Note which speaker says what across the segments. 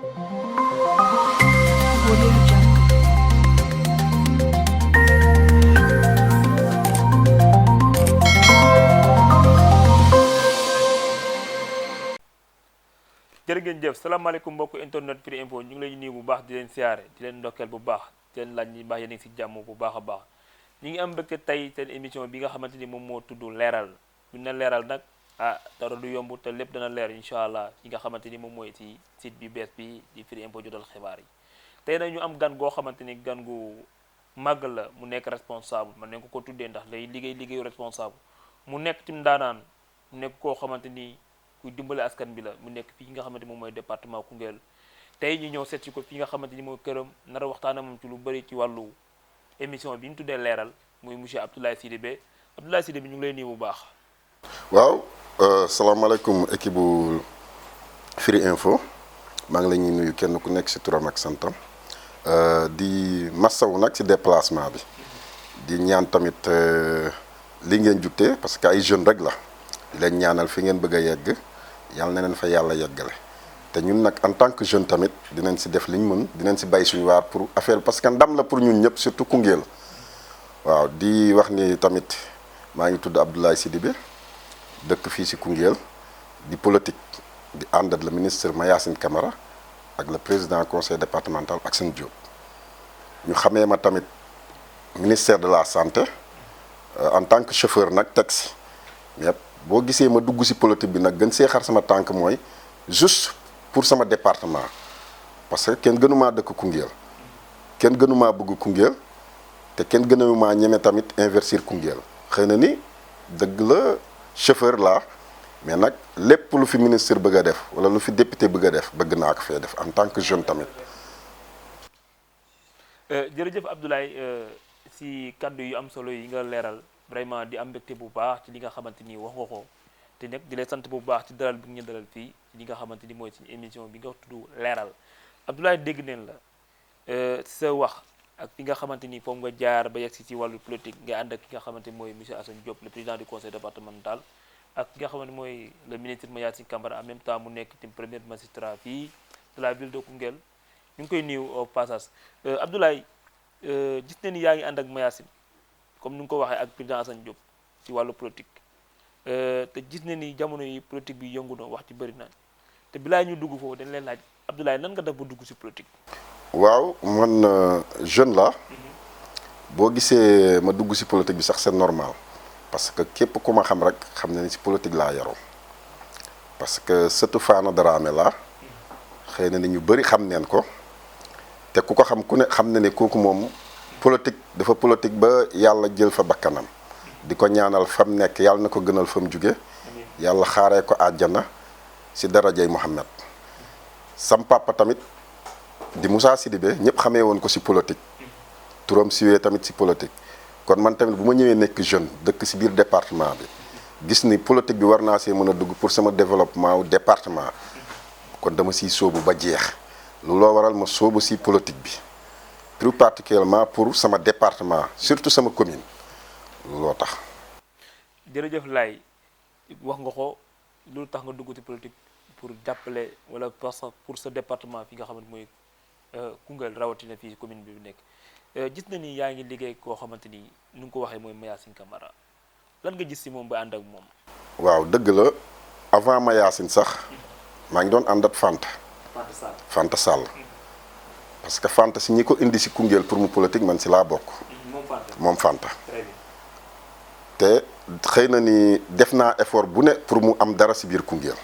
Speaker 1: Audio Jungle.
Speaker 2: jërë ngeen jëf salaamaaleykum mbokku internet Firi Info ñu ngi leen nuyu bu baax di leen siyaare di leen ndokkeel bu baax di leen laaj ñi baax yéen a ngi si jàmm bu baax a baax ñu ngi am mbégte tey seen émission bi nga xamante ni moom moo tudd leeral ñu ne leeral nag dara du yomb te lépp dana leer incha allah yi nga xamante ni moom mooy si site bi bees bi di Firi Info jotal xibaar yi tey nag ñu am gan goo xamante ni gan gu màgg la mu nekk responsable man nañ ko tuddee ndax day liggéeyu responsable mu nekk tim daanaan mu nekk koo xamante ni kuy dimbale askan bi la mu nekk fii nga xamante moom mooy département Koungheul tey ñu ñëw seet si ko fi nga xamante ni mooy këram nar a waxtaana moom ci lu bëri ci wàllu émission bi ñu tuddee leeral muy monsieur Abdoulaye Sidibé Abdoulaye Sidibé ñu ngi lay nuyu bu baax.
Speaker 3: waaw salaamaaleykum équipe bu Firi Info maa ngi la ñuy nuyu kenn ku nekk si turam ak santam di massawu nag si déplacement bi di ñaan tamit li ngeen jugte parce que ay jeunes rek la di leen ñaanal fi ngeen bëgg a yegg yàlla na leen fa yàlla yeggale te ñun nag en tant que jeune tamit dinañ si def liñ mën dinañ si bay suñu waar pour affaire parce que ndam la pour ñun ñëpp surtout Koungheul waaw di wax ni tamit maa ngi tudd Abdoulaye Sidibé dëkk fii si Koungheul di politique di ànd ak le ministre Mayacine Camara ak le président conseil départemental Assane Diop ñu xamee ma tamit ministère de la santé en tant que chauffeur nag taxi mais boo gisee ma dugg si politique bi nag gën see xar sama tànk mooy juste pour sama département parce que kenn gënumaa dëkk Koungheul kenn gënumaa bëgg Koungheul te kenn gënumaa ñeme tamit investir Koungheul xëy na ni dëgg la chauffeur laa mais nag lépp lu fi ministre bëgg a def wala lu fi député bëgg a def bëgg naa ko fee def en tant que jeune tamit.
Speaker 2: jërëjëf Abdoulaye si kaddu yu am solo yi nga leeral vraiment di am mbégte bu baax ci li nga xamante ni wax nga ko te nag di lay sant bu baax ci dalal bi ñu dalal fii ci li nga xamante ni mooy suñu émission bi nga tudd leeral Abdoulaye dégg neen la sa wax ak fi nga xamante ni foofu nga jaar ba yegg si ci wàllu politique nga ànd ak ki nga xamante ni mooy monsieur Assane Diop le président du conseil départemental ak ki nga xamante ni mooy le ministre Mayacine Camara en même temps mu nekk tim premier magistrat fii de la ville de Koungheul ñu ngi koy nuyu au passage Abdoulaye gis na ni yaa ngi ànd ak Mayacine comme ni nga ko waxee ak président Assane Diop ci wàllu politique te gis na ni jamono yi politique bi yëngu na wax ci bëri na te bilaa ñu dugg foofu dañ leen laaj Abdoulaye nan nga def ba dugg si politique.
Speaker 3: waaw man jeune la boo gisee ma dugg si politique bi sax c'est normal parce que képp ku ma xam rek xam na ni si politique laa yaroo parce que surtout Fana Dramé la xëy na ni ñu bëri xam neen ko te ku ko xam ku ne xam na ne kooku moom politique dafa politique ba yàlla jël fa bakkanam di ko ñaanal fa mu nekk yàlla na ko gënal fa mu jóge yàlla xaaree ko àjjana si darajay Muhammad sam papa tamit di Moussa Sidibé ñëpp xamee woon ko si politique turam siwee tamit si politique kon man tamit bu ma ñëwee nekk jeune dëkk si biir département bi gis ni politique bi war naa see mën a dugg pour sama développement wu département kon dama siy sóobu ba jeex looloo waral ma sóobu si politique bi plus particulièrement pour sama département surtout sama commune looloo tax.
Speaker 2: jërëjëf Laye wax nga ko loolu tax nga dugg ci politique pour jàppale wala pour sa département fi nga xamante mooy Koungheul rawatina fii commune bi nekk gis na ni yaa ngi liggéey koo xamante ni nu nga ko waxee mooy Mayacine Camara lan nga gis si moom ba ànd ak moom.
Speaker 3: waaw dëgg la avant Mayacine sax maa ngi doon ànd ak Fanta Sall parce que Fanta si ñi ko indi si Koungheul pour mu politique man si laa bokk. moom Fanta. te xëy na ni def naa effort bu ne pour mu am dara si biir Koungheul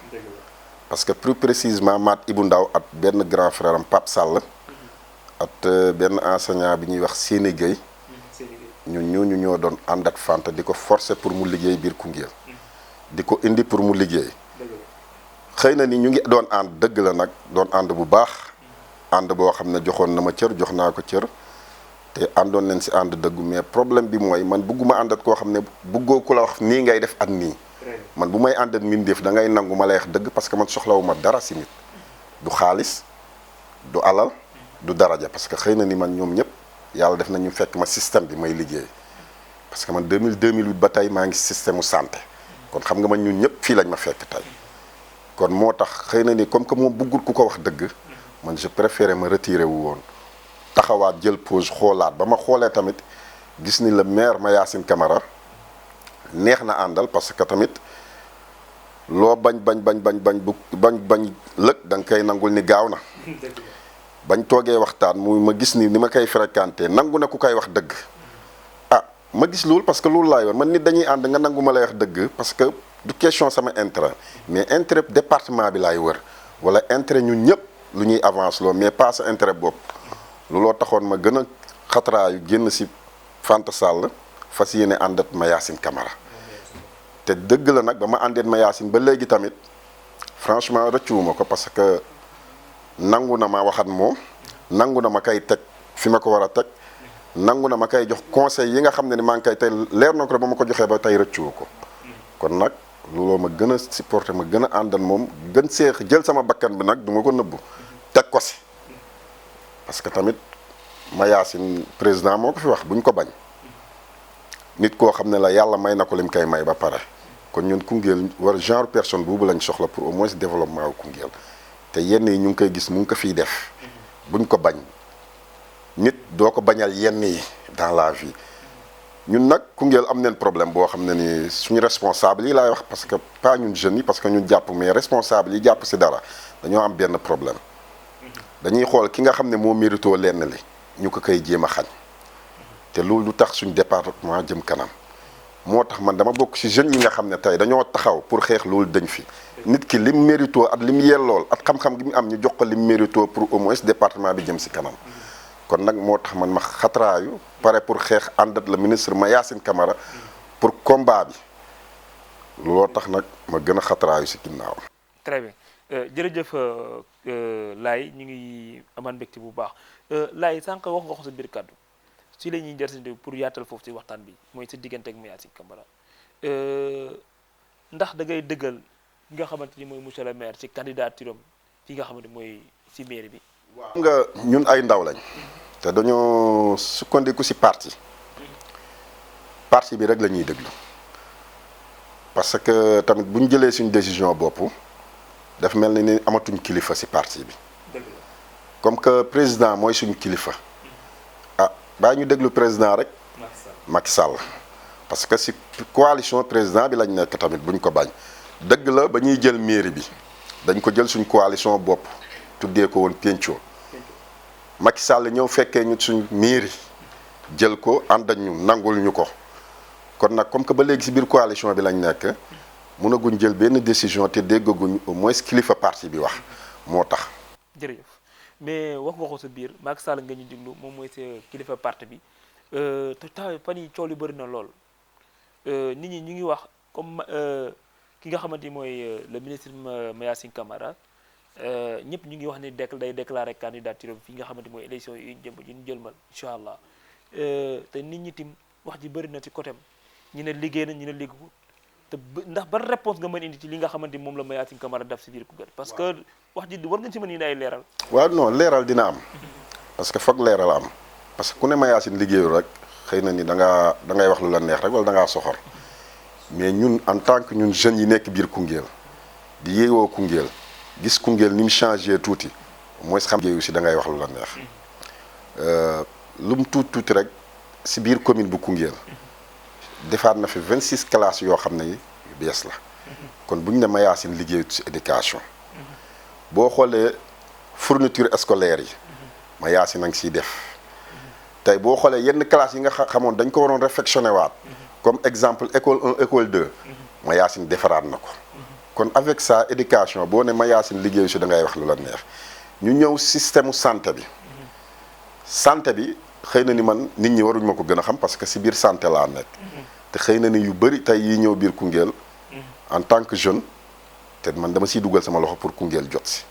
Speaker 3: parce que plus précisément maat Ibou Ndaw ak benn grand frère am Pape Sall ak benn enseignant bi ñuy wax Séné Gueye ñooñu ñoo doon ànd ak Fanta di ko forcer pour mu liggéey biir Koungheul di ko indi pour mu liggéey xëy na ni ñu ngi doon ànd dëgg la nag doon ànd bu baax ànd boo xam ne joxoon na ma cër jox naa ko cër te àndoon nañ si ànd dëggu mais problème bi mooy man bëgguma ànd ak koo xam ne bëggoo ku la wax nii ngay def ak nii man bu may ànd ak mbindeef da ngay nangu ma lay wax dëgg parce que man soxlawuma dara si nit du xaalis du alal du daraja parce que xëy na ni man ñoom ñëpp yàlla def na ñu fekk ma système bi may liggéey parce que man 2008 ba tey maa ngi système mu santé kon xam nga man ñun ñëpp fii lañ ma fekk tey kon moo tax xëy na ni comme que moom bëggul ku ko wax dëgg man je préférais ma retirer wu woon taxawaat jël pause xoolaat ba ma xoolee tamit gis ni le maire Mayacine Camara neex na àndal parce que tamit loo bañ lëg da nga koy nangul ni gaaw na bañ toogee waxtaan ma gis ni ma koy fréquenté nangu na ku koy wax dëgg ma gis loolu parce que loolu laay woon man nit dañuy ànd nga nangu ma lay wax dëgg parce que du question sama intérêt mais intérêt département bi laay wër wala intérêt ñun ñëpp lu ñuy avance loo mais pas sa intérêt bopp looloo taxoon ma gën a xataraayu génn si Fanta Sall fas yéene àndat Mayacine Camara te dëgg la nag ba ma àndeet Mayacine ba léegi tamit franchement rëccuwuma ko parce que nangu na ma waxat moom nangu na ma kay teg fi ma ko war a teg nangu na ma kay jox conseil yi nga xam ne ni maa ngi koy tey leer na ko ba ma ko joxee ba tey rëccuwu ko kon nag looloo ma gën a supporté ma gën a àndan moom gën seex jël sama bakkan bi nag du ma ko nëbbu teg ko si parce que tamit Mayacine président moo ko fi wax buñ ko bañ nit koo xam ne la yàlla may na ko lim koy may ba pare kon ñun Koungheul war genre personne boobu lañ soxla pour au moins développement wu Koungheul te yenn yi ñu ngi koy gis mu ngi ko fiy def buñ ko bañ nit doo ko bañal yenn yi dans la vie ñun nag Koungheul am neen problème boo xam ne ni suñu responsable yi laay wax parce que pas ñun jeunes yi parce que ñun jàpp mais responsable yi jàpp si dara dañoo am benn problème dañuy xool ki nga xam ne moo mérito lenn li ñu ko koy jéem a xañ te loolu du tax suñu département jëm kanam moo tax man dama bokk ci jeunes yi nga xam ne tey dañoo taxaw pour xeex loolu dañ fi nit ki lim mérito at lim yellool at xam-xam gi mu am ñu jox ko lim mérito pour au moins département bi jëm si kanam kon nag moo tax man ma xatraayu pare pour xeex àndat la ministre Mayacine Camara pour combat bi looloo tax nag ma gën a xatraayu si ginnaaw.
Speaker 2: très bien jërëjëf Laye ñu ngi amaan mbégte bu baax Laye sànq wax nga ko sa biir kàddu si la ñuy jëriñoo pour yaatal foofu si waxtaan bi mooy sa diggante ak Mayacine Camara ndax da ngay dëggal ki nga xamante ni mooy monsieur le maire ci candidature am fi nga xamante mooy si mairie bi.
Speaker 3: waaw nga ñun ay ndaw lañ te dañoo sukkandiku si parti bi rek la ñuy déglu parce que tamit bu ñu jëlee suñu décision bopp daf mel ni amatuñ kilifa si parti bi comme que président mooy suñu kilifa baa ñu déglu président rek Macky Sall parce que si coalition président bi lañ nekk tamit buñ ko bañ dëgg la ba ñuy jël mairie bi dañ ko jël suñ coalition bopp tuddee ko woon Penco Macky Sall ñëw fekkee ñu suñ mairie jël ko ànd ak ñu nangul ñu ko kon nag comme que ba léegi si biir coalition bi lañ nekk mënaguñ jël benn décision te déggaguñ au moins kilifa parti bi wax moo tax.
Speaker 2: jërëjëf mais wax nga ko sa biir Macky Sall nga ñu diglu moom mooy sa kilifa parti bi te taw fan yi coow li bëri na lool nit ñi ñu ngi wax comme ki nga xamante ni mooy le ministre Mayacine Camara ñëpp ñu ngi wax ni day déclarer candidature fi nga xamante mooy élection yi ñu jëlmal incha allah te nit ñi tim wax ji bëri na ci côté am ñu ne liggéey na ñu ne liggéey te ndax ban réponse nga mën indi ci li nga xamante ni moom la Mayacine Camara def si biir Koungheul parce que wax ji war nga ci mën indi ay leeral.
Speaker 3: waaw non leeral dina am parce que foog leeral am parce que ku ne Mayacine liggéeyul rek xëy na ni da ngay wax lu la neex rek wala da ngaa soxor mais ñun en tant que ñun jeunes yi nekk biir Koungheul di yeewoo Koungheul gis Koungheul ni mu changé tuuti mooy xam liggéeyu si da ngay wax lu la neex lu mu tuuti rek si biir commune bu Koungheul defaat na fi 26 classes yoo xam ne yu bees la kon bu ñu ne Mayacine liggéeyu si éducation boo xoolee fourniture scolaire yi Mayacine a ngi siy def tey boo xoolee yenn classes yi nga xamoon dañ ko waroon réfectionné waat comme exemple école 1 école 2 Mayacine defaraat na ko kon avec ça éducation boo ne Mayacine liggéeyu si da ngay wax lu la neex ñu ñëw système santé bi xëy na ni man nit ñi waruñ ma ko gën a xam parce que si biir santé laa nekk te xëy na ni yu bëri tey yi ñëw biir Koungheul en tant que jeune te man dama siy dugal sama loxo pour Koungheul jot si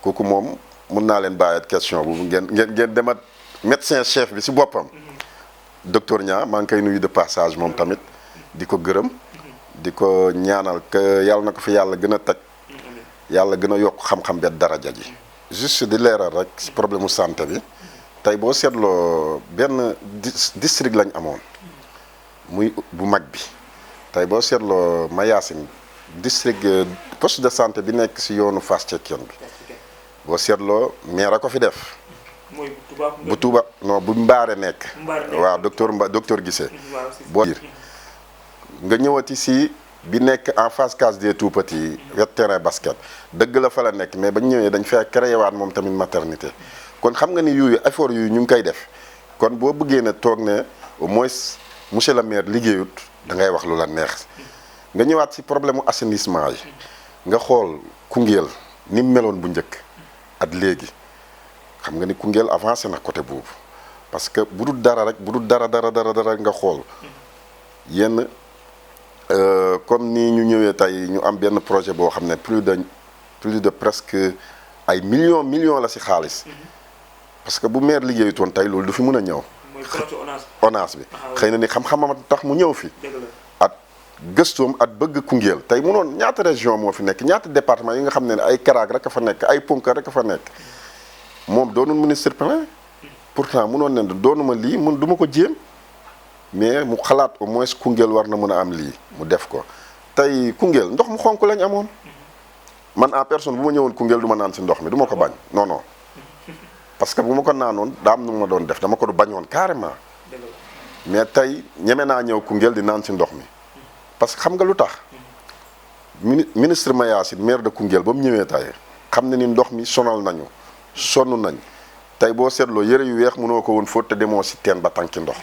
Speaker 3: kooku moom mun naa leen bàyyi question boobu ngeen demat médecin chef bi si boppam docteur Niang maa ngi koy nuyu de passage moom tamit di ko gërëm di ko ñaanal que yàlla na ko fi yàlla gën a teg yàlla gën a yokk xam-xam bet daraja ji juste di leeral rek si problème mu santé bi tey boo seetloo benn district lañ amoon muy bu mag bi tey boo seetloo Mayacine district poste de santé bi nekk si yoonu Fass Cekkeen bi boo seetloo maire a ko fi def.
Speaker 2: mooy Touba.
Speaker 3: bu Touba non bu Mbaare nekk. waaw docteur Guissé. boo nga ñëwati si bi nekk en face case des tout petits wet terrain basket dëgg la fa la nekk mais bañ ñëwee dañ fee créé waat moom tamit maternité kon xam nga ni yooyu effort yooyu ñu ngi koy def kon boo bëggee ne toog ne au moins monsieur le maire liggéeyut da ngay wax lu la neex nga ñëwaat si problème mu assainissement yi nga xool Koungheul ni mu meloon bu njëkk at léegi xam nga ni Koungheul avancé na côté boobu parce que bu dul dara rek bu dul dara nga xool yenn comme ni ñu ñëwee tey ñu am benn projet boo xam ne plus de presque ay millions la si xaalis parce que bu maire liggéeyutoon tey loolu du fi mën a ñëw.
Speaker 2: mooy projet
Speaker 3: ONAS bi xëy na ni xam-xamam tax mu ñëw fi. at gëstoom at bëgg Koungheul tey mënoon ñaata région moo fi nekk ñaata département yi nga xam ne ay Karaak rek a fa nekk ay Punkar rek a fa nekk moom doonul ministre plein pourtant mënoon ne doonuma lii du ma ko jéem. mais mu xalaat au moins Koungheul war na mën a am lii mu def ko tey Koungheul ndox mu xonk lañ amoon man en personne bu ma ñëwoon Koungheul du ma naan si ndox mi du ma ko bañ non parce que bu ma ko naanoon daa am nu ma doon def dama ko du bañoon carrément mais tey ñeme naa ñëw Koungheul di naan si ndox mi parce que xam nga lu tax ministre Mayacine maire de Koungheul ba mu ñëwee tey xam ne ni ndox mi sonal nañu sonn nañ tey boo seetloo yëre yu weex mënoo ko woon fóot te demoo si teen ba tànki ndox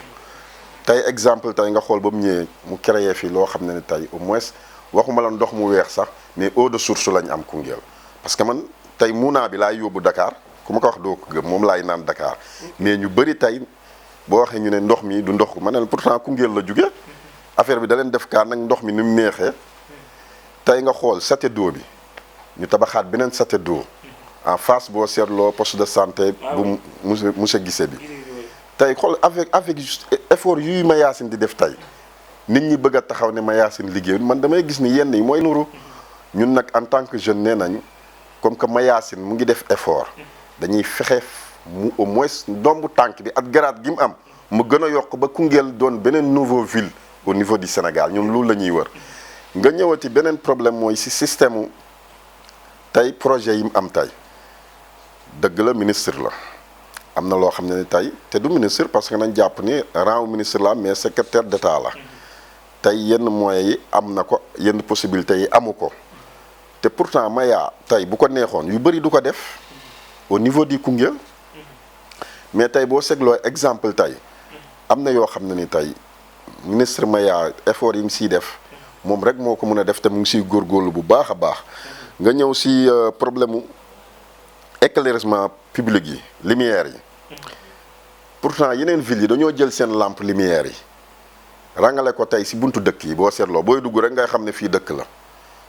Speaker 3: tey exemple tey nga xool ba mu ñëwee mu créé fii loo xam ne tey au moins waxuma la ndox mu weex sax mais eau de source lañ am Koungheul parce que man tey muunaa bi laay yóbbu Dakar ku ma ko wax doo ko gëm moom laay naan Dakar mais ñu bëri tey boo waxee ñu ne ndox mi du ndox ma ne pourtant Koungheul la jóge affaire bi da leen def kaa nag ndox mi ni mu neexee tey nga xool château d'eau bi ñu tabaxaat beneen château d'eau en face boo seetloo poste de santé bu monsieur Guissé bi tey xool avec effort yuy Mayacine di def tey nit ñi bëgg a taxaw ne Mayacine liggéeyul man damay gis ni yenn yi mooy nuru ñun nag en tant que jeune nee nañ comme que Mayacine mu ngi def effort dañuy fexe mu au moins ndombu tànk bi ak garaat gi mu am mu gën a yokk ba Koungheul doon beneen nouveau ville au niveau du Sénégal ñoom loolu la ñuy wër nga ñëwati beneen problème mooy si système tey projet yi mu am tey dëgg la ministre la am na loo xam ne ni tey te du ministre parce que nañ jàpp ni rang ministre la mais secrétaire d'état la tey yenn moyens yi am na ko yenn possibilités yi amu ko te pourtant Maya tey bu ko neexoon yu bëri du ko def au niveau du Koungheul mais tey boo seetloo exemple tey am na yoo xam ne ni tey ministre Maya effort yi mu siy def moom rek moo ko mën a def te mu ngi siy góorgóorlu bu baax a baax nga ñëw si problème mu éclaircissement public yi lumière yi pourtant yeneen villes yi dañoo jël seen lampe lumière yi rangale ko tey si buntu dëkk yi boo seetloo booy dugg rek ngay xam ne fii dëkk la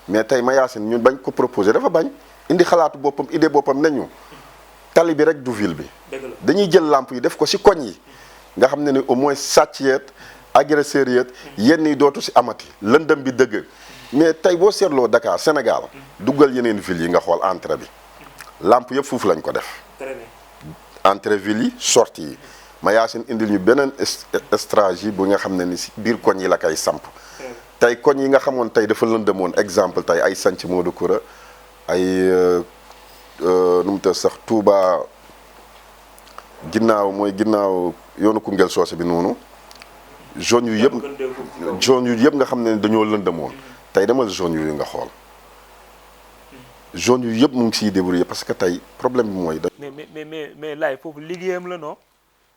Speaker 3: mais tey Mayacine ñun bañ ko proposé dafa bañ indi xalaatu boppam idée boppam nañu tali bi rek du ville bi dañuy jël lampe yi def ko si koñ yi nga xam ne ni au moins sàcc yeet agresseur yeet yenn yi dootu si amati lëndëm bi dëgg mais tey boo seetloo Dakar Sénégal duggal yeneen villes yi nga xool entrée bi lampe yëpp foofu lañ ko def entrée ville yi sortie yi Mayacine indil ñu beneen stratégie bu nga xam ne ni si biir koñ yi la koy samp tey koñ yi nga xamoon tey dafa lëndëmoon exemple tey ay sanc Modou Koura ay nu mu tëdd sax Touba ginnaaw yoonu Koungheul soose bi noonu zone yu yëpp nga xam ne dañoo lëndëmoon tey demal zone yu nga xool zone yu yëpp mu ngi siy débrouiller parce que tey problème bi mooy.
Speaker 2: mais laay foofu liggéeyam la non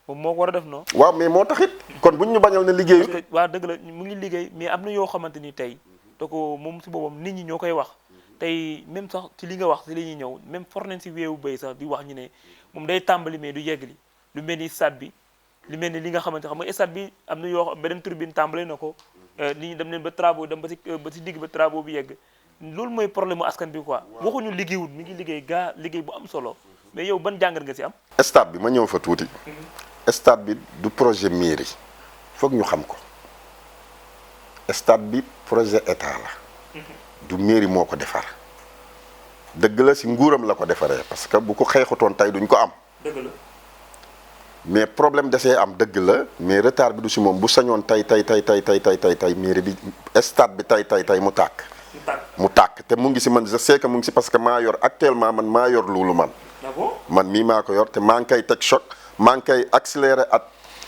Speaker 2: moom moo ko war a def non.
Speaker 3: waaw mais moo taxit kon buñ ñu bañal ne liggéeyu.
Speaker 2: parce que waaw dëgg la mu ngi liggéey mais am na yoo xamante ni tey da ko moom si boppam nit ñi ñoo koy wax tey même sax ci li nga wax si li ñuy ñëw même for nañ si weewu béy sax di wax ñu ne moom day tàmbali mais du yeggali lu mel ni stade bi lu mel ni li nga xamante xam nga stade bi am na yoo beneen tribune tàmbali na ko nit ñi dem leen ba travaux dem ba si digg ba travaux bi yegg loolu mooy problème mu askan bi quoi waxuñu liggéeyut mi ngi liggéey gaa liggéey bu am solo mais yow ban jàngat nga si am.
Speaker 3: stade bi ma ñëw fa tuuti. stade bi du projet mairie foog ñu xam ko stade bi projet état la. du mairie moo ko defar. dëgg la si nguuram la ko defaree parce que bu ko xeexutoon tey duñ ko am.
Speaker 2: dëgg la.
Speaker 3: mais problème desee am dëgg la mais retard bi du si moom bu sañoon tey mairie bi stade bi tey mu tàkk. mu tàkk te mu ngi si man je sais que mu ngi si parce que maa yor actuellement man maa yor loolu man man mii maa ko yor te maa ngi koy teg choc maa ngi koy accéléré ak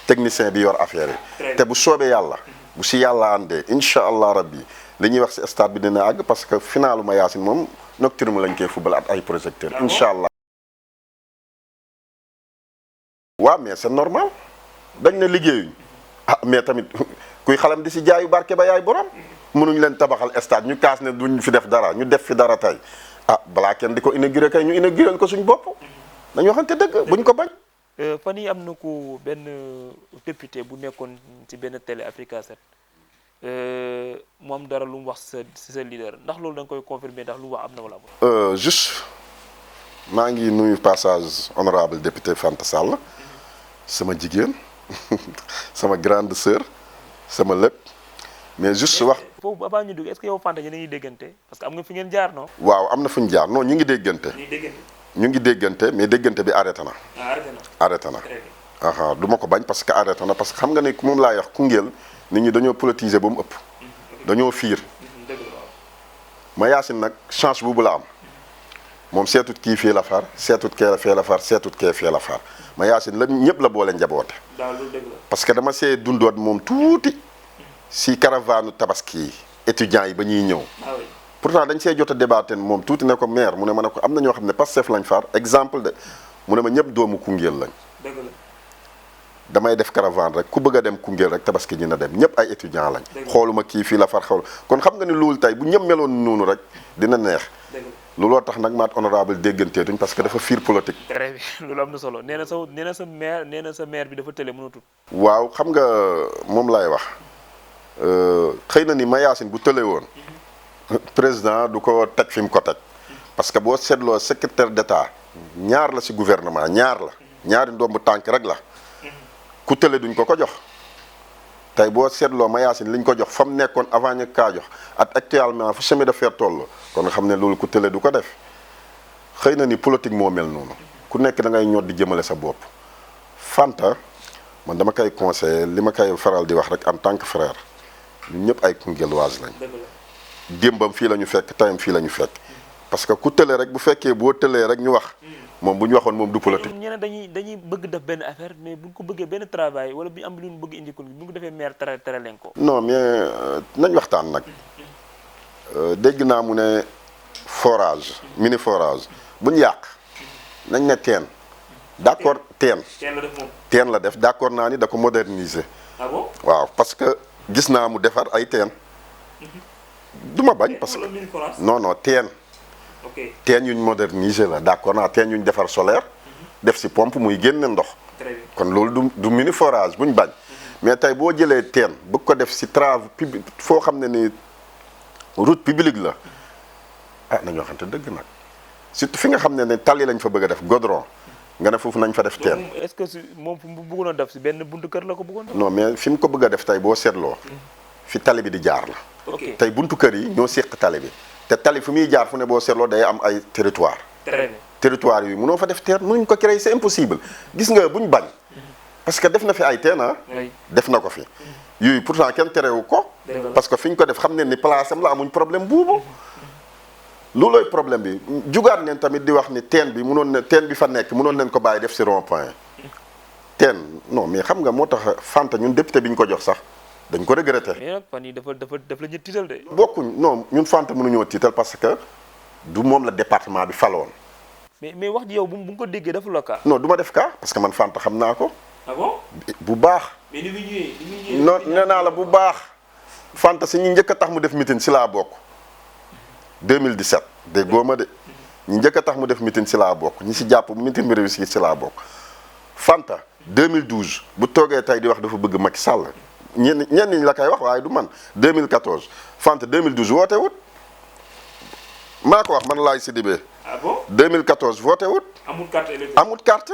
Speaker 3: technicien bi yor affaire yi te bu soobee yàlla bu si yàlla àndee incha allah rabbi li ñuy wax si stade bi dina àgg parce que finalu Mayacine moom nocturne lañ koy fubal ak ay projecteurs incha allah. waaw mais c'est normal dañ ne liggéeyuñ mais tamit kuy xalam di si jaayu barke ba yaay borom mënuñ leen tabaxal stade ñu kaas ne duñ fi def dara ñu def fi dara tey balaa kenn di ko inauguré kay ñu inauguré ko suñ bopp dañu waxante dëgg buñ ko bañ.
Speaker 2: fan yi am na ko benn député bu nekkoon ci benn télé Africa 7 mu am dara lu mu wax sa leader ndax loolu da nga koy confirmer ndax lu mu wax am na wala amul.
Speaker 3: juste maa ngi nuyu passage honorable député Fanta Sall sama jigéen sama grande sœur sama lépp mais juste wax.
Speaker 2: foofu avant ñu dugg est-ce que yow Fanta yéen a ngi déggante parce que am nga fi ngeen jaar non.
Speaker 3: waaw am na fu ñu jaar non ñu ngi déggante. ñu ngi déggante mais déggante bi arrêté na. arrêté na aha du ma ko bañ parce que arrêté na parce que xam nga ne moom laay wax Koungheul nit ñi dañoo politiser ba mu ëpp. dañoo fiir. Mayacine nag chance boobu la am moom seetut kii fii la far seetut kee fee la far seetut kee fee la far Mayacine la ñëpp la boole njaboote. parce que dama see dundoot moom tuuti si caravane tabaski yi étudiants yi ba ñuy ñëw. pourtant dañ see jot a débatté moom tuuti ne ko maire mu ne ma ne ko am na ñoo xam ne Pastef lañ far exemple de mu ne ma ñëpp doomu Koungheul lañ. damay def caravane rek ku bëgg a dem Koungheul rek tabaski ñi na dem ñëpp ay étudiants lañ. xooluma kii fii la far xawul kon xam nga ni loolu tey bu ñëpp meloon noonu rek dina neex. looloo tax nag maat honorable dégganteetuñ parce que dafa fiir politique.
Speaker 2: très bien loolu am na solo nee na sa maire bi dafa tële mënatul.
Speaker 3: waaw xam nga moom laay wax xëy na ni Mayacine bu tële woon. président du ko teg fi mu ko teg parce que boo seetloo secrétaire d'État ñaar la ci gouvernement ñaari ndomb tànk rek la ku tële duñ ko jox tey boo seetloo Mayacine liñ ko jox fa mu nekkoon avant ñu kaa jox ak actuellement fu chemin de fer toll kon nga xam ne loolu ku tële du ko def xëy na ni politique moo mel noonu ku nekk da ngay ñod di jëmale sa bopp. Fanta man dama koy conseiller li ma koy faral di wax rek en tant que frère ñun ñëpp ay Koungheulwaas lañ. démbam fii la ñu fekk tayam fii la ñu fekk parce que ku tële rek bu fekkee boo tëlee rek ñu wax moom bu ñu waxoon moom du politique.
Speaker 2: ñeneen dañuy bëgg def benn affaire mais buñ ko bëggee benn travail wala bu ñu am lu ñu bëgg indi ko bu ñu ko defee maire tere leen ko.
Speaker 3: non mais nañ waxtaan nag dégg naa mu ne forage mini forage bu ñu yàq nañ ne teen d'accord teen la def d'accord naa ni da ko moderniser.
Speaker 2: Ah bon?
Speaker 3: waaw parce que gis naa mu defar ay teen. duma bañ parce que non teen teen yuñ moderniser la d'accord naa teen yuñ defar solaire def si pompe muy génne ndox kon loolu du mini forage buñ bañ mais tey boo jëlee teen bëgg ko def si travaux publics foo xam ne ni route publique la nañu waxante dëgg nag surtout fi nga xam ne tali lañ fa bëgg a def goudron nga ne foofu nañ fa def teen.
Speaker 2: est-ce que moom fu mu bëggoon a def si benn buntu kër la ko bëggoon def.
Speaker 3: non mais fi mu ko bëgg a def tey boo seetloo fi tali bi di jaar la. tey buntu kër yi ñoo séq tali bi te tali fu muy jaar fu ne boo seetloo day am ay territoire. territoire yi mënoo fa def teen mënuñ ko créer c'est impossible gis nga buñ bañ. parce que def na fi ay teen def na ko fi. yooyu pourtant kenn terewu ko. parce que fi ñu ko def xam ne ni place am la amuñ problème buubu. loolooy problème bi jugaat neen tamit di wax ni teen bi fa nekk mënoon leen ko bàyyi def si rond point. teen non mais xam nga moo tax Fanta ñun député bi ñu ko jox sax dañ ko regretté.
Speaker 2: mais nag fan yii dafa la ñu tiital de.
Speaker 3: bokkuñ non ñun Fanta mënuñoo tiital parce que du moom la département bi faloon.
Speaker 2: mais wax ji yow bu nga ko déggee dafa la kaa.
Speaker 3: non du ma def kaa parce que man Fanta xam naa ko.
Speaker 2: ah bon
Speaker 3: bu baax.
Speaker 2: mais ni muy ñëwee
Speaker 3: non nee naa la bu baax Fanta si ñi njëkk a tax mu def meeting si laa bokk 2017 déggoo ma de ñi njëkk a tax mu def meeting si laa bokk ñi si jàpp meeting bi réussir si laa bokk Fanta 2012 bu toogee tey di wax dafa bëgg Macky Sall ñenn ñi la koy wax waaye du man 2014 Fanta 2012 woote wut maa ko wax man laay Sidibé.
Speaker 2: ah bon
Speaker 3: 2014 woote wut.
Speaker 2: amul carte électorale
Speaker 3: amul carte.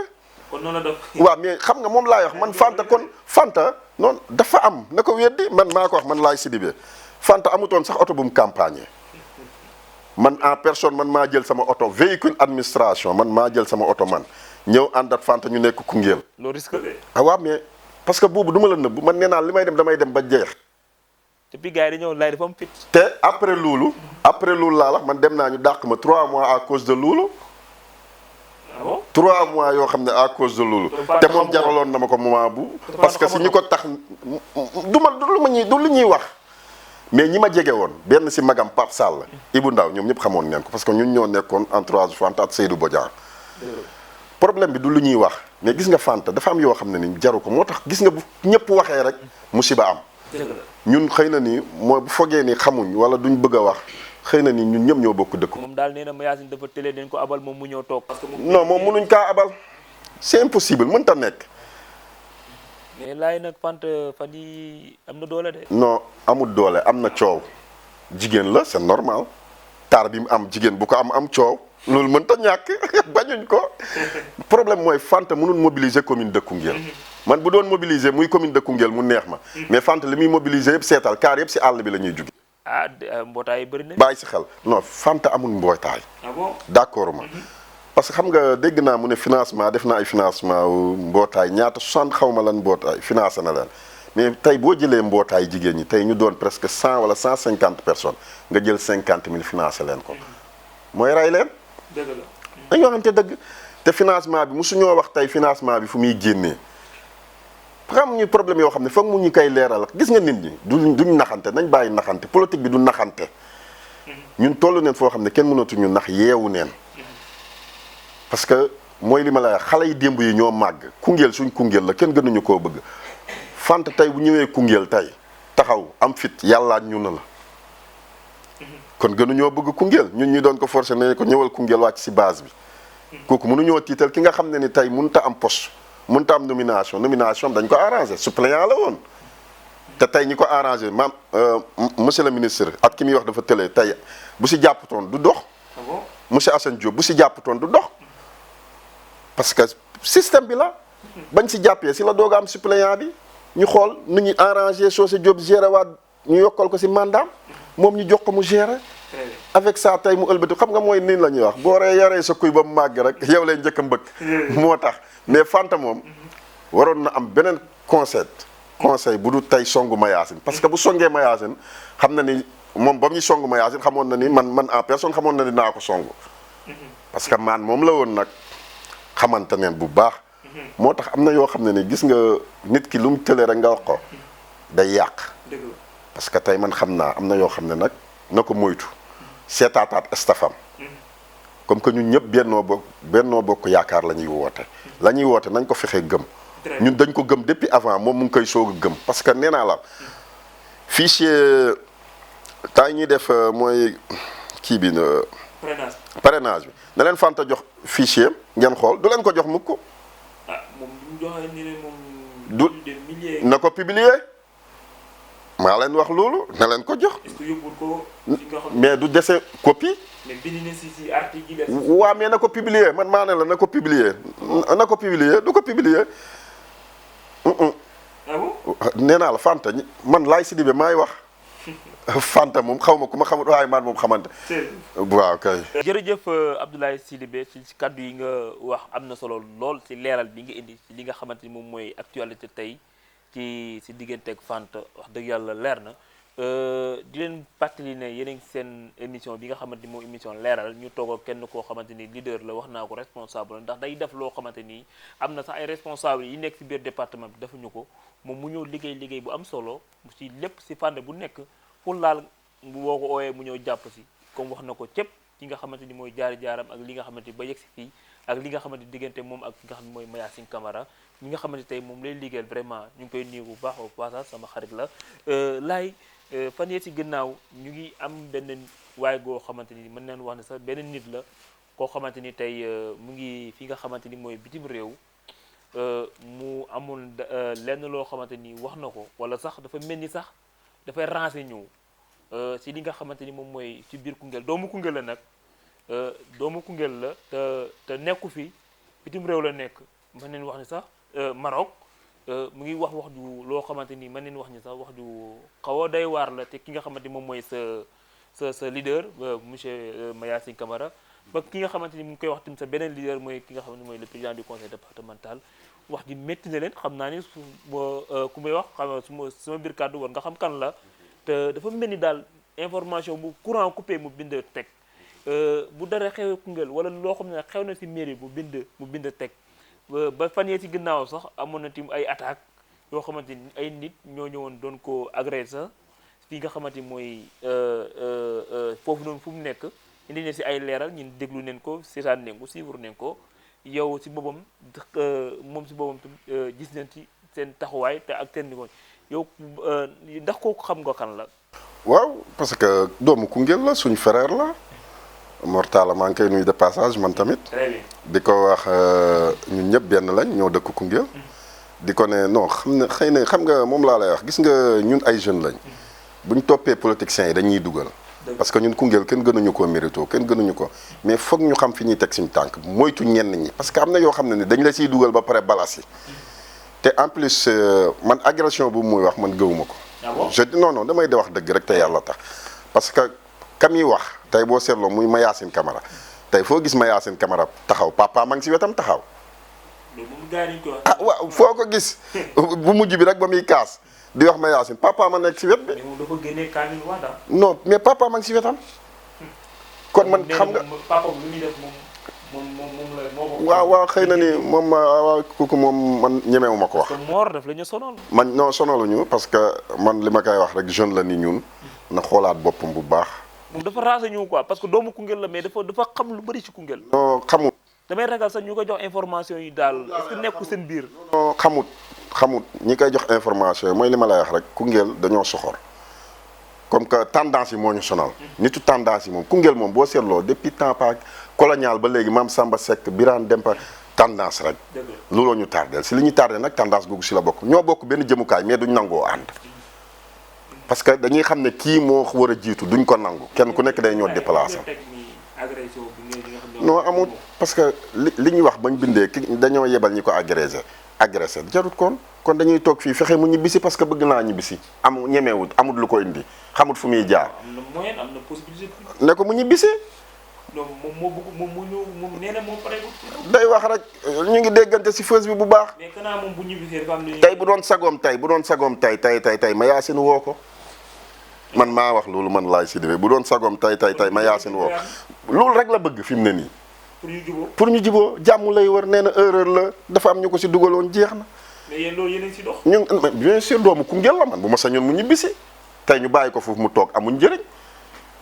Speaker 2: kon noonu la def.
Speaker 3: waaw mais xam nga moom laay wax man Fanta kon Fanta noonu dafa am na ko weddi man maa ko wax man laay Sidibé Fanta amutoon sax oto bu mu campagne man en personne man maa jël sama oto véhicule administration man maa jël sama oto man ñëw ànd ak Fanta ñu nekk Koungheul.
Speaker 2: loolu risque de.
Speaker 3: ah waaw mais parce que boobu du ma la nëbb man nee naa li may dem damay dem ba jeex.
Speaker 2: te puis gars yi dañoo laaj dafa am fit.
Speaker 3: te après loolu laa la man dem naa ñu dàq ma 3 mois à cause de loolu.
Speaker 2: ah bon
Speaker 3: 3 mois yoo xam ne à cause de loolu. te moom jaraloon na ma ko moment bu. parce que si ñu ko tax du lu ñuy wax. mais ñi ma jege woon benn si magam Pape Sall. Ibou Ndaw ñoom ñëpp xamoon ngeen ko parce que ñun ñoo nekkoon entourage Fanta ak Seydou Bodian. problème bi du lu ñuy wax mais gis nga Fanta dafa am yoo xam ne ni jaru ko moo tax gis nga bu ñëpp waxee rek musiba am. ñun xëy na ni mooy bu fogee ni xamuñ wala duñ bëgg a wax xëy na ni ñun ñëpp ñoo bokk dëkk.
Speaker 2: moom daal nee na Mayacine dafa télé dañ ko abal moom mu ñëw toog. parce que
Speaker 3: non moom mënuñ kaa abal c'est impossible mënta nekk.
Speaker 2: mais laay nag Fanta fan yi am na doole de.
Speaker 3: non amul doole am na coow jigéen la c'est normal taar bi mu am jigéen bu ko am coow loolu mënta ñàkk bañuñ ko problème mooy Fanta mënul mobiliser commune de Koungheul. man bu doon mobiliser muy commune de Koungheul mu neex ma. mais Fanta li muy mobiliser yëpp seetal kaar yëpp si àll bi la ñuy jóge.
Speaker 2: ah mbootaay bëri na.
Speaker 3: bàyyi si xel non Fanta amul mbootaay.
Speaker 2: ah bon
Speaker 3: d'accord ma. parce que xam nga dégg naa mu ne financement def na ay financement mbootaay ñaata 60 xaw ma lan mbootaay financé na leen mais tey boo jëlee mbootaay jigéen ñi tey ñu doon presque 100 wala 150 personnes nga jël 50 000 financé leen ko mooy rey leen.
Speaker 2: dëgg la
Speaker 3: dañoo xamante dëgg te financement bi mosuñoo wax tey financement bi fu muy génnee xam ñu problème yoo xam ne foog mu ñu koy leeral gis nga nit ñi duñ naxante nañ bàyyi naxante politique bi du naxante ñun toll neen foo xam ne kenn mënatuñu nax yeewu neen. parce que mooy li ma la xale yi démb yi ñoo màgg Koungheul suñ Koungheul la kenn gënuñu koo bëgg Fanta tey bu ñëwee Koungheul tey taxaw am fit yàllaa ñu na la kon gënuñoo bëgg Koungheul ñun ñu doon ko forcé ne ko ñëwal Koungheul wàcc si base bi kooku mënuñoo tiital ki nga xam ne ni tey mënut a am poste mënut a am nomination dañ ko arrangé suppléant la woon te tey ñi ko arrangé maam monsieur le ministre ak ki muy wax dafa tëlee tey bu si jàppatoon du dox monsieur Assane Diop bu si jàppatoon du dox parce que système bi la bañ si jàppee si la doog a am suppléant bi ñu xool nu ñuy arrangé Socé Diop géré waat ñu yokkal ko si mandaam moom ñu jox ko mu géré avec ça tey mu ëlbati xam nga mooy nii la ñuy wax boo yaree sa kuy ba mu màgg rek yow lay njëkk a mbëkk moo tax mais Fanta moom waroon na am beneen conseil bu du tey songu Mayacine parce que bu songee Mayacine xam na ni moom ba muy songu Mayacine xamoon na ni man en personne xamoon na ni naa ko songu parce que man moom la woon nag xamante neen bu baax moo tax am na yoo xam ne ni gis nga nit ki lu mu tëlee rek nga wax ko day yàq parce que tey man xam naa am na yoo xam ne nag na ko moytu seetaataat stafam comme que ñun ñëpp bennoo bokk yaakaar la ñuy woote nañ ko fexee gëm ñun dañ ko gëm depuis avant moom mu ngi koy soog a gëm parce que nee naa la fichier temps ñuy def mooy kii bi parrainage bi na leen Fanta jox fichier ngeen xool du leen ko jox mukk du na ko publier maa leen wax loolu na leen ko jox mais du dese copie waa mais na ko publier man maa ne la na ko publier du ko publier nee naa la Fanta man Laye Sidibé maay wax Fanta moom xaw ma ku ma xamut waaye man moom xamante waaw kay
Speaker 2: jërëjëf Abdoulaye Sidibé ci kaddu yi nga wax am na solo lool ci leeral bi nga indi ci li nga xamante ni moom mooy actualité tey ci digganteeg Fanta wax dëgg yàlla leer na di leen fàttali ne yéen seen émission bi nga xamante ni moom émission leeral ñu toog kenn koo xamante ni leader la wax naa ko responsable ndax day def loo xamante ni am na sax ay responsable yi nekk ci biir département bi defuñu ko moom mu ñëw liggéey bu am solo ci lépp ci fànn bu nekk pour laal boo ko ooyee mu ñëw jàpp si comme wax na ko cëpp ci nga xamante ni mooy jaaram ak li nga xamante ni ba yegg si fii ak li nga xamante ni diggante moom ak ki nga xam ne mooy Mayacine Camara ñi nga xamante tey moom lay liggéeyal vraiment ñu ngi koy nuyu bu baax au passage sama xarit la laay fan yee si gannaaw ñu ngi am benn waay goo xamante ni mën neen wax ne sax benn nit la koo xamante ni tey mu ngi fi nga xamante ni mooy bitim réew mu amoon lenn loo xamante ni wax na ko wala sax dafa mel ni sax dafay renseigné ñëw si li nga xamante ni moom mooy ci biir Koungheul doomu Koungheul la nag doomu Koungheul la te nekku fi bitim réew la nekk mën neen wax ni sax Maroc mu ngi wax ju loo xamante ni mën neen wax ni sax wax ju xaw a day waar la te ki nga xamante ni moom mooy sa leader monsieur Mayacine Camara ba ki nga xamante ni mu ngi koy wax tamit sa beneen leader mooy ki nga xamante ni mooy le président du conseil départemental wax ji métti na leen xam naa ni ku may wax xam suma biir kàddu war nga xam kan la te dafa mel ni daal information bu courant coupé mu bind teg bu dara xewee Koungheul wala loo xam ne xew na si mairie mu bind teg ba fan yee si ginnaaw sax amoon na tim ay attaques yoo xamante ni ay nit ñoo ñëwoon doon ko agressé fii nga xamante ni mooy foofu noonu fu mu nekk indi ne si ay leeral ñun déglu neen ko seetaan neen ko suivre neen ko yow si boppam moom si boppam gis nañ ci seen taxawaay te ak seen niveau yow ndax kooku xam nga kan la.
Speaker 3: waaw parce que doomu Koungheul la suñu frère la Mortala maa ngi koy nuyu de passage man tamit.
Speaker 2: très bien
Speaker 3: di ko wax ñun ñëpp benn lañ ñoo dëkk Koungheul. di ko ne non xam ne xëy na xam nga moom laa lay wax gis nga ñun ay jeunes lañ. bu ñu toppee politiciens yi dañuy dugal. parce que ñun Koungheul kenn gënuñu koo mérito kenn gënuñu ko mais foog ñu xam fi ñuy teg suñu tànk moytu ñenn ñi parce que am na yoo xam ne ni dañ la siy dugal ba pare balas yi te en plus man agression bu muy wax man gëwuma ko. je dis non damay de wax dëgg rek te yàlla tax parce que kam yi wax tey boo seetloo muy Mayacine Camara tey foo gis Mayacine Camara taxaw papa ma ngi si wetam taxaw. ah waaw foo ko gis bu mujj bi rek ba muy kaas. di wax Mayacine papa ma nekk si wet bi. non mais papa ma ngi si wetam. kon man xam nga
Speaker 2: papa lu muy def moom
Speaker 3: waaw xëy na ni moom waaw kooku moom man ñemewu ma ko wax.
Speaker 2: Mor daf la ñu sonal.
Speaker 3: man non sonaluñu parce que man li ma koy wax rek jeune la ni ñun na xoolaat boppam bu baax.
Speaker 2: moom dafa renseigné quoi parce que doomu Koungheul la mais dafa xam lu bëri ci Koungheul.
Speaker 3: non xamut.
Speaker 2: damay ragal sax ñu ko jox information yi daal est-ce que nekku seen biir.
Speaker 3: non xamut ñi koy jox information yi mooy li ma lay wax rek Koungheul dañoo soxor comme que tendance yi moo ñu sonal. nitu tendance yi moom Koungheul moom boo seetloo depuis temps pas colonial ba léegi maam Samba Seck Birane Dempa tendance rek. looloo ñu tardeel si li ñu tardé nag tendance googu si la bokk ñoo bokk benn jëmukaay mais duñ nangoo ànd. parce que dañuy xam ne kii moo war a jiitu duñ ko nangu kenn ku nekk day ñoo déplacé. non amul parce que li ñuy wax bañ bindee ki dañoo yebal ñi ko agressé jarut kon dañuy toog fii fexe mu ñibbisi parce que bëgg naa ñibbisi ñemewut amut lu ko indi xamut fu muy jaar.
Speaker 2: am na moyen am na possibilité.
Speaker 3: ne ko mu ñibbisi.
Speaker 2: non moom nee na moom pare
Speaker 3: day wax rek ñu ngi déggante si fës bi bu baax.
Speaker 2: mais kanaa moom bu ñibbisee dafa am
Speaker 3: tey bu doon sagoom tey Mayacine woo ko man maa wax loolu man laay si defee bu doon sagoom tey Mayacine woo loolu rek la bëgg fi mu ne nii. pour ñu juboo jàmm lay wër nee na erreur la dafa am ñu ko si dugaloon jeex na.
Speaker 2: mais yéen loolu yéen a ngi si dox.
Speaker 3: ñun bien sûr doomu Koungheul la man bu ma sañoon mu ñibbisi tey ñu bàyyi ko foofu mu toog amuñ njëriñ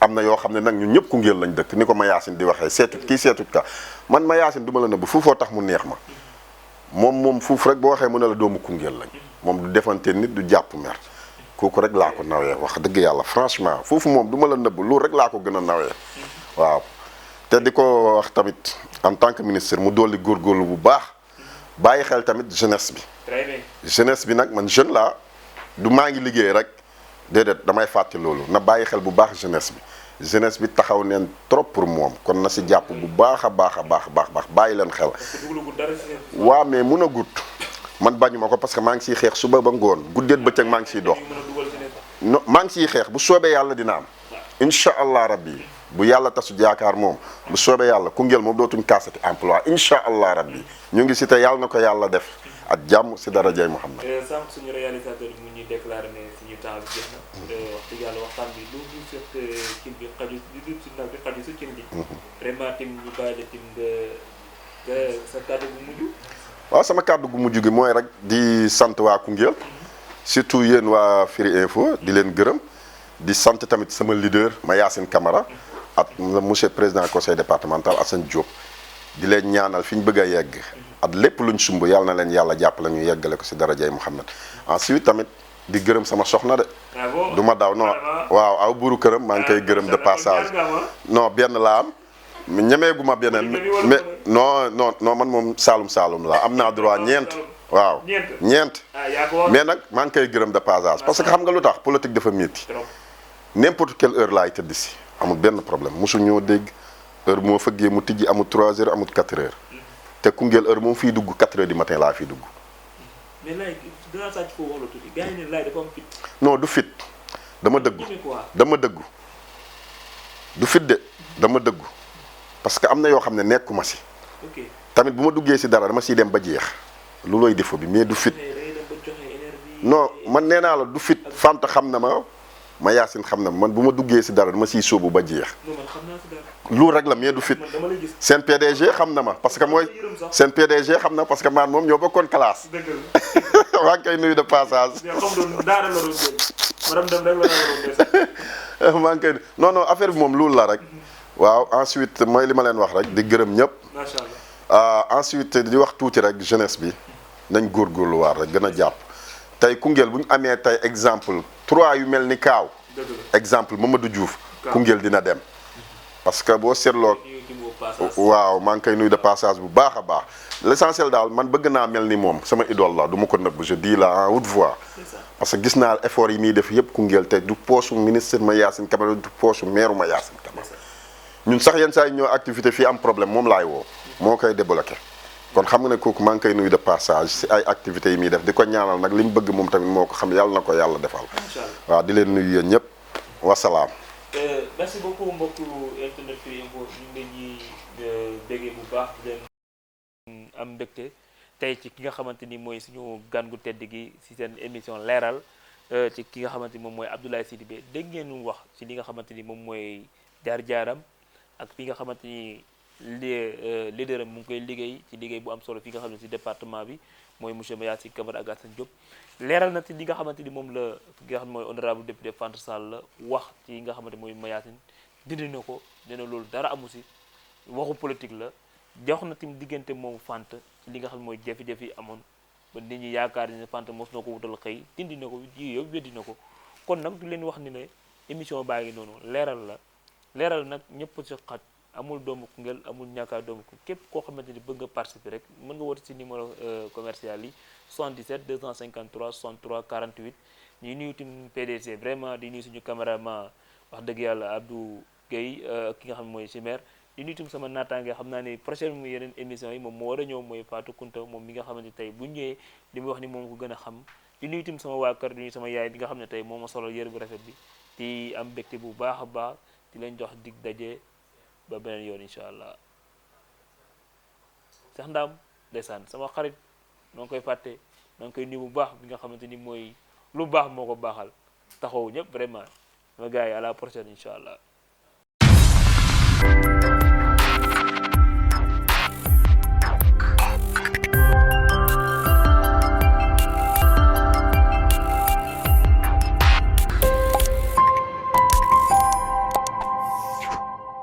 Speaker 3: am na yoo xam ne nag ñun ñëpp Koungheul lañ dëkk ni ko Mayacine di waxee seetut ka man Mayacine du ma la nëbb fuufoo tax mu neex ma moom fuuf rek boo waxee mu ne la doomu Koungheul lañ moom du defante nit du jàpp mer kooku rek laa ko nawee wax dëgg yàlla franchement foofu moom du ma la nëbb loolu rek laa ko gën a nawee waaw te di ko wax tamit en tant que ministre mu dolli góorgóorlu bu baax bàyyi xel tamit jeunesse bi.
Speaker 2: très bien
Speaker 3: jeunesse bi nag man jeune laa du maa ngi liggéey rek déedéet damay fàtte loolu na bàyyi xel bu baax jeunesse bi taxaw neen trop pour moom kon na si jàpp bu baax a baax bàyyi leen xel. waaw mais mun a gudd man bañu ma ko parce que maa ngi siy xeex suba ba ngoon guddeet bëccëg maa ngi siy dox. non maa ngi siy xeex bu soobee yàlla dina am. incha allah rabbi bu yàlla tasu jaakaar moom bu soobee yàlla Koungheul moom dootuñ kaasati emploi incha allah rabbi ñu ngi si te yàlla na ko yàlla def ak jàmm si darajay Muhammad.
Speaker 2: sànq suñu réalisateur bi mu ñuy déclaré ne suñu temps bi jeex na. wax dëgg yàlla waxtaan bi lu dul set cin bi xaju lu dul si nag bi xaju si cin bi. vraiment tim ñu bàyyi la tim nga sa kàddu gu mujj.
Speaker 3: waaw sama kàddu gu mujj gi mooy rek di sant waa Koungheul surtout yéen waa Firi Info di leen gërëm di sant tamit sama leader Mayacine Camara ak monsieur président conseil départemental Assane Diop di leen ñaanal fi ñu bëgg a yegg ak lépp luñ sumb yàlla na leen yàlla jàppale ñu yeggale ko si darajay Muhammad ensuite tamit di gërëm sama soxna de du ma daw non waaw aw buuru këram maa ngi koy gërëm de passage non benn laa am ñemeeguma beneen mais non man moom saalum la am naa droit ñeent waaw ñeent mais nag maa ngi koy gërëm de passage parce que xam nga lu tax politique dafa métti n'importe quelle heure laay tëdd si amul benn problème mosu ñoo dégg heure moo fëggee mu tijji amul 3 heures amul 4 heures te Koungheul heure moom fiy dugg 4 heures du matin laa fiy dugg.
Speaker 2: mais laay dinaa sàcc foofu wala tuuti gars yi ne laay dafa am fit.
Speaker 3: non du fit dama dëggu du fit de dama dëggu parce que am na yoo xam ne nekkuma si. tamit bu ma duggee si dara dama siy dem ba jeex loolooy défaut bi mais du fit. non man nee naa la du fit Fanta xam na ma ma Yacine xam na man bu ma duggee si dara dama siy sóobu ba jeex.
Speaker 2: non man xam naa si dara.
Speaker 3: loolu rek la mais du fit.
Speaker 2: man dama lay gis.
Speaker 3: seen PDG xam na ma parce que mooy seen PDG xam na parce que man moom ñoo bokkoon classe.
Speaker 2: dëgg la.
Speaker 3: maa ngi koy nuyu de passage.
Speaker 2: mais xam doon daara la doon jël madame dem rek la doon
Speaker 3: maa ngi koy non non affaire bi moom loolu la rek. waaw ensuite mooy li ma leen wax rek di gërëm ñëpp.
Speaker 2: macha allah.
Speaker 3: ensuite di wax tuuti rek jeunesse bi nañ góorgóorluwaat rek gën a jàpp tey Koungheul bu ñu amee tey exemple 3 yu mel ni Kaaw.
Speaker 2: dëgg la
Speaker 3: exemple Mamadou Diouf. Koungheul dina dem. parce que boo seetloo. waaw maa ngi koy nuyu de passage bu baax a baax l'essentiel daal man bëgg naa mel ni moom sama idole la du ma ko nëbb je dis la en haute voix. parce que gis naa effort yi muy def yëpp Koungheul te du poche ministre ma Yacine Camara du poche maire ma Yacine Camara ñun sax yenn saa yi ñoo activité fii am problème moom laay woo. moo koy débloqué. kon xam nga ne kooku maa ngi koy nuyu de passage si ay activités yi muy def di ko ñaanal nag li mu bëgg moom tamit moo ko xam yàlla na ko yàlla defal. waaw di leen nuyu yéen ñëpp wasalaam.
Speaker 2: merci beaucoup mbokku internet Firi Info ñu ngi leen di béggee bu baax di leen am mbégte tey ci ki nga xamante ni mooy suñu gan gu tedd gi si seen émission leeral ci ki nga xamante ni moom mooy Abdoulaye Sidibé dégg ngeen nu wax ci li nga xamante ni moom mooy jaar-jaaram ak fi nga xamante ni leader am mu ngi koy liggéey ci liggéey bu am solo fi nga xam ne si département bi mooy monsieur Mayacine Camara ak Assane Diop leeral na ci li nga xamante ni moom la ki nga xam ne mooy honorable député Fanta Sall la wax ci nga xamante mooy Mayacine dindi na ko nee na loolu dara amu si waxu politique la jox na tamit diggante moom Fanta ci li nga xam ne mooy jafe-jafe yi amoon ba nit ñi yaakaar ni ne Fanta mos na ko wutal xëy dindi na ko ji yëpp weddi na ko kon nag du leen wax ni ne émission baa ngi noonu leeral la leeral nag ñëpp si xaj amul doomu Koungheul amul ñàkkaa doomu Koungheul képp koo xamante ni bëgg nga participer rek mën nga woote ci numéro commercial yi 77 253 63 48 ñuy nuyu tamit PDC vraiment di nuyu suñu caméraman wax dëgg yàlla Abdou Guèye ki nga xam ne mooy Chimère di nuyu tamit sama naataange xam naa ne prochaine mu yeneen émission yi moom moo war a ñëw mooy Fatou Kounta moom mi nga xamante ni tey bu ñëwee li muy wax ni moom ko gën a xam di nuyu tamit sama waa kër di nuyu sama yaay bi nga xam ne tey moom ma solo yëre bu rafet bi di am mbégte bu baax a baax di leen jox dig daje ba beneen yoon incha allah sax ndaam ndeysaan sama xarit noo ngi koy fàtte noo ngi koy nuyu bu baax bi nga xamante ni mooy lu baax moo ko baaxal taxaw ñëpp vraiment sama gars yi à la prochaine incha allah